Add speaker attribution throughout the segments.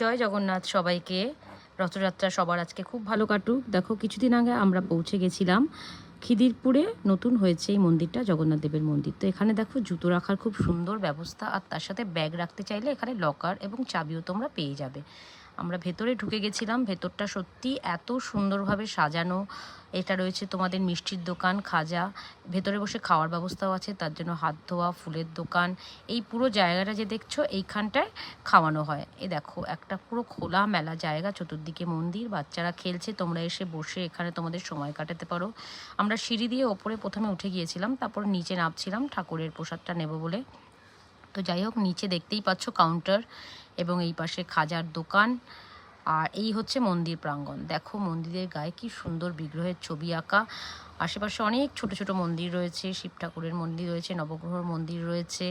Speaker 1: জয় জগন্নাথ সবাইকে। রথযাত্রা সবার আজকে খুব ভালো কাটুক। দেখো কিছুদিন আগে আমরা পৌঁছে গেছিলাম খিদিরপুরে। নতুন হয়েছে এই মন্দিরটা, জগন্নাথ দেবের মন্দির। তো এখানে দেখো জুতো রাখার খুব সুন্দর ব্যবস্থা, আর তার সাথে ব্যাগ রাখতে চাইলে এখানে লকার এবং চাবিও তোমরা পেয়ে যাবে। আমরা ভেতরে ঢুকে গেছিলাম। ভেতরটা সত্যি এত সুন্দরভাবে সাজানো। এটা রয়েছে তোমাদের মিষ্টির দোকান, খাজা, ভেতরে বসে খাওয়ার ব্যবস্থাও আছে, তার জন্য হাত ধোয়া, ফুলের দোকান। এই পুরো জায়গাটা যে দেখছো এইখানটায় খাওয়ানো হয়। এ দেখো একটা পুরো খোলা মেলা জায়গা, চতুর্দিকে মন্দির, বাচ্চারা খেলছে, তোমরা এসে বসে এখানে তোমাদের সময় কাটাতে পারো। আমরা সিঁড়ি দিয়ে ওপরে প্রথমে উঠে গিয়েছিলাম, তারপর নিচে নামছিলাম ঠাকুরের প্রসাদটা নেব বলে। তো যাই হোক, নিচে দেখতেই পাচ্ছ কাউন্টার এবং এই পাশে খাজার দোকান। আর এই হচ্ছে মন্দির প্রাঙ্গণ। দেখো মন্দিরের গায়ে কি সুন্দর বিগ্রহের ছবি আঁকা। আশেপাশে অনেক ছোট ছোট মন্দির রয়েছে, শিব ঠাকুরের মন্দির রয়েছে, নবগ্রহর মন্দির রয়েছে।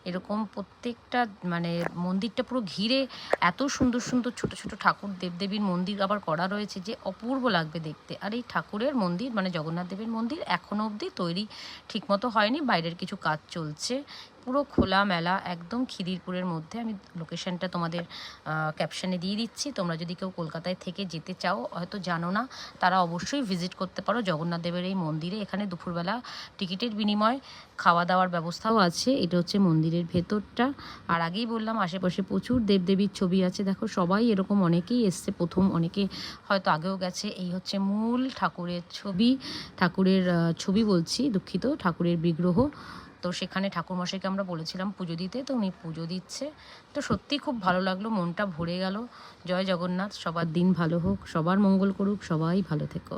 Speaker 1: এরকম প্রত্যেকটা মানে মন্দিরটা পুরো ঘিরে এত সুন্দর সুন্দর ছোট ছোট ঠাকুর দেবদেবীর মন্দির আবার করা রয়েছে যে অপূর্ব লাগবে দেখতে। আর এই ঠাকুরের মন্দির মানে জগন্নাথ দেবের মন্দির এখনও অবধি তৈরি ঠিকমতো হয়নি, বাইরের কিছু কাজ চলছে। পুরো খোলা মেলা একদম খিদিরপুরের মধ্যে। আমি লোকেশনটা তোমাদের ক্যাপশনে দিয়ে দিচ্ছি। তোমরা যদি কেউ কলকাতায় থেকে যেতে চাও, হয়তো জানো না, তারা অবশ্যই ভিজিট করতে পারো জগন্নাথ দেবের এই মন্দিরে। এখানে দুপুরবেলা টিকিটের বিনিময় খাওয়া দাওয়ার ব্যবস্থাও আছে। এটা হচ্ছে মন্দিরের ভেতরটা। আর আগেই বললাম আশেপাশে প্রচুর দেবদেবীর ছবি আছে। দেখো সবাই এরকম অনেকেই এসছে প্রথম, অনেকে হয়তো আগেও গেছে। এই হচ্ছে মূল ঠাকুরের ছবি, ঠাকুরের ছবি বলছি, দুঃখিত, ঠাকুরের বিগ্রহ। তো সেখানে ঠাকুরমশাইকে আমরা বলেছিলাম পুজো দিতে, তো উনি পুজো দিচ্ছে। তো সত্যি খুব ভালো লাগলো, মনটা ভরে গেল। জয় জগন্নাথ, সবার দিন ভালো হোক, সবার মঙ্গল করুক, সবাই ভালো থেকো।